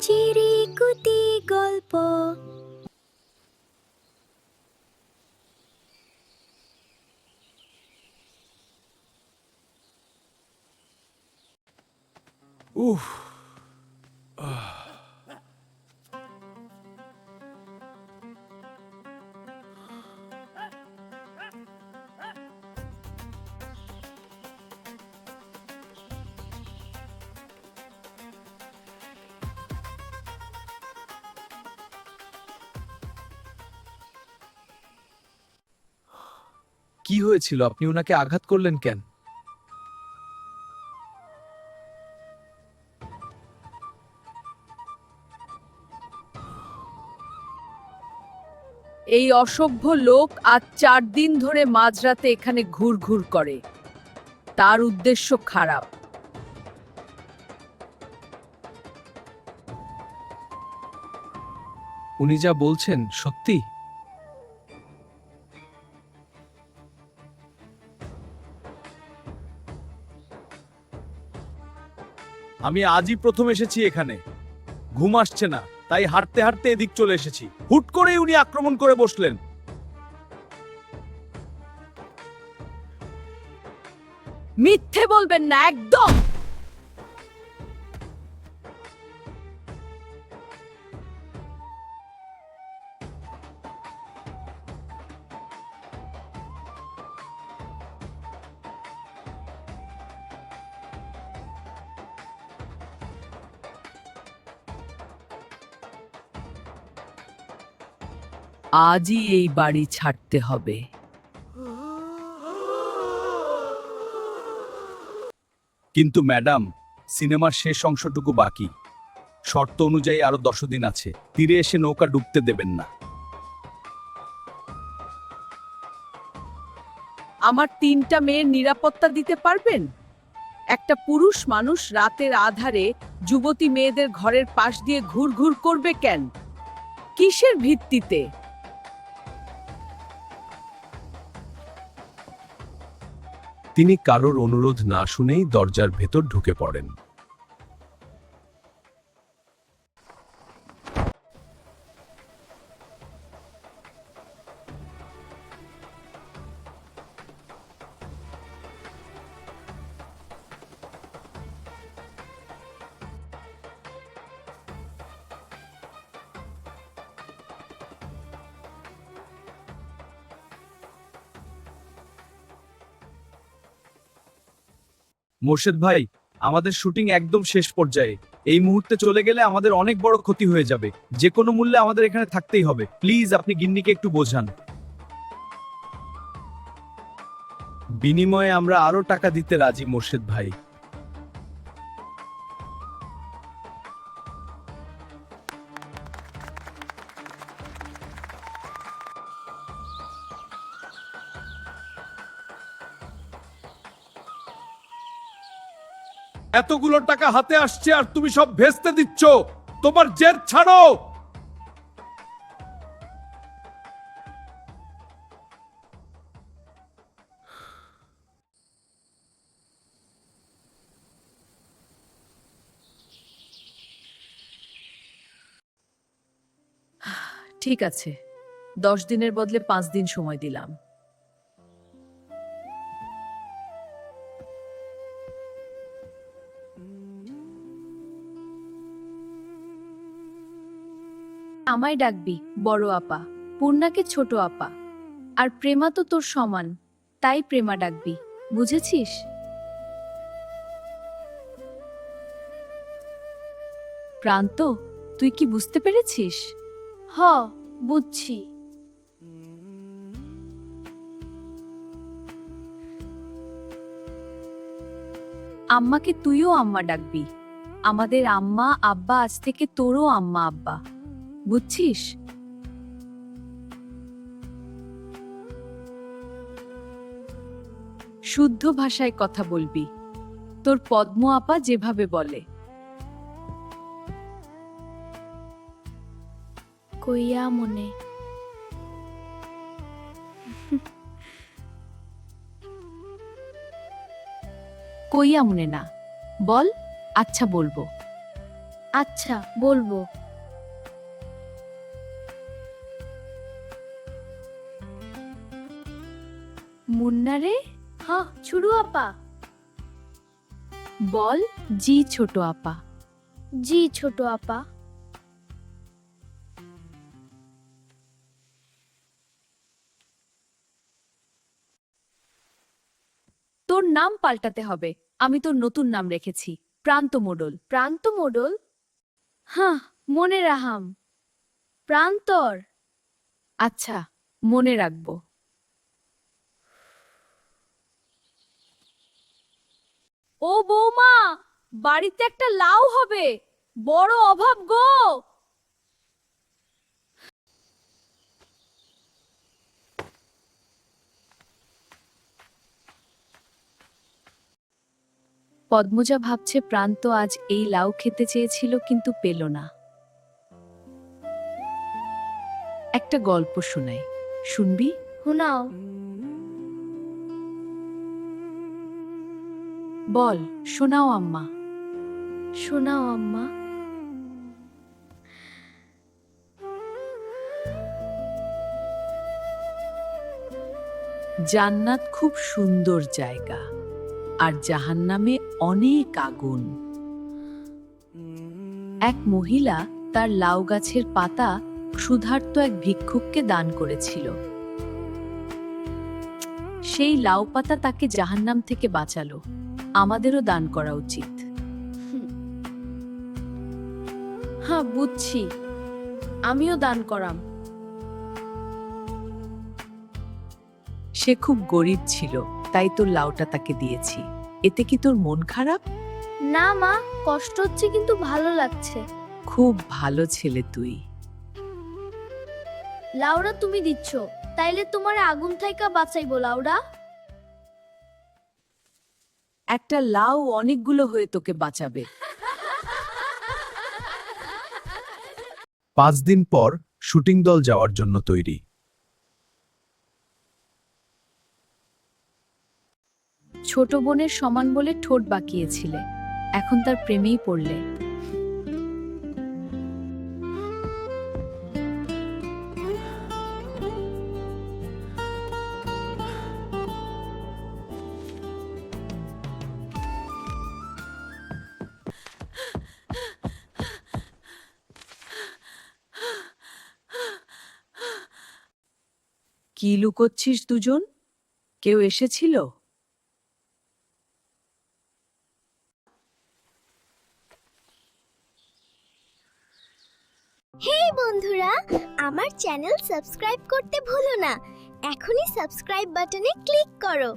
চিরিকুতি গল্প। উফ, কি হয়েছিল? আপনি ওনাকে আঘাত করলেন কেন? এই অসভ্য লোক আজ 4 দিন ধরে মাঝরাতে এখানে ঘুরঘুর করে। তার উদ্দেশ্য খারাপ। উনি যা বলছেন সত্যি? আমি আজই প্রথম এসেছি এখানে, ঘুম আসছে না, তাই হাঁটতে হাঁটতে এদিক চলে এসেছি। হুট করেই উনি আক্রমণ করে বসলেন। মিথ্যে বলবেন না একদম। আজই এই বাড়ি ছাড়তে হবে। কিন্তু ম্যাডাম, সিনেমার শেষ অংশটুকু বাকি। শর্ত অনুযায়ী আরো 10 দিন আছে। তীরে এসে নৌকা ডুবতে দেবেন না। আমার 3টা মেয়ের নিরাপত্তা দিতে পারবেন? একটা পুরুষ মানুষ রাতের আধারে যুবতী মেয়েদের ঘরের পাশ দিয়ে ঘুরঘুর করবে কেন? কিসের ভিত্তিতে? তিনি কারোর অনুরোধ না শুনেই দরজার ভেতর ঢুকে পড়েন। মোর্শেদ ভাই, আমাদের শুটিং একদম শেষ পর্যায়ে। এই মুহূর্তে চলে গেলে আমাদের অনেক বড় ক্ষতি হয়ে যাবে। যে কোনো মূল্যে আমাদের এখানে থাকতেই হবে। প্লিজ আপনি গিন্নিকে একটু বোঝান। বিনিময়ে আমরা আরো টাকা দিতে রাজি মোর্শেদ ভাই। এতগুলো টাকা হাতে আসছে আর তুমি সব ভেস্তে দিচ্ছ। তোমার জেদ ছাড়ো। ঠিক আছে, 10 দিনের বদলে 5 দিন সময় দিলাম। আমায় ডাকবি বড় আপা, পূর্ণাকে ছোট আপা, আর প্রেমা তো তোর সমান, তাই প্রেমা ডাকবি, বুঝেছিস? প্রান্ত, তুই কি বুঝতে পেরেছিস? হ, বুঝছি। আম্মাকে তুইও আম্মা ডাকবি। আমাদের আম্মা আব্বা আজ থেকে তোরও আম্মা আব্বা, বুঝছিস? শুদ্ধ ভাষায় কথা বলবি, তোর পদ্ম আপা যেভাবে বলে। কইয়া মনে। কইয়া মনে না, বল। আচ্ছা বলবো। আচ্ছা বলবো। মুন্না রে, হ্যাঁ ছোট আপা। বল জি ছোট আপা। জি ছোট আপা। তোর নাম পাল্টাতে হবে। আমি তোর নতুন নাম রেখেছি, প্রান্ত মোডল। প্রান্ত মোডল? হ্যাঁ, মনে রাহাম। প্রান্তর। আচ্ছা, মনে রাখবো। ও বৌমা, বাড়িতে একটা লাউ হবে, বড় অভাব গো। পদ্মজা ভাবছে প্রান্ত আজ এই লাউ খেতে চেয়েছিল কিন্তু পেল না। একটা গল্প শোনাই, শুনবি? শোনাও। বল, শোনাও আম্মা। শোনাও আম্মা। জান্নাত খুব সুন্দর জায়গা, আর জাহান্নামে অনেক আগুন। এক মহিলা তার লাউ গাছের পাতা ক্ষুধার্ত এক ভিক্ষুককে দান করেছিল। সেই লাউ পাতা তাকে জাহান্নাম থেকে বাঁচালো। আমাদেরও দান করা উচিত। হ্যাঁ বুঝছি, আমিও দান করাম। সে খুব গরিব ছিল, তাই তোর লাউটা তাকে দিয়েছি। এতে কি তোর মন খারাপ? না মা, কষ্ট হচ্ছে কিন্তু ভালো লাগছে। খুব ভালো ছেলে তুই। লাউরা তুমি দিচ্ছ, তাইলে তোমার আগুন থাইকা বাঁচাইবো লাউরা। একটা লাউ অনেকগুলো হয়ে তোকে বাঁচাবে। 5 দিন পর শুটিং দল যাওয়ার জন্য তৈরি। ছোট বোনের সমান বলে ঠোঁট বাঁকিয়েছিলে, এখন তার প্রেমেই পড়লে। কি লুকোচ্ছিস দুজন? কেউ এসেছিল? হেই বন্ধুরা, আমার চ্যানেল সাবস্ক্রাইব করতে ভুলো না। এখনই সাবস্ক্রাইব বাটনে ক্লিক করো।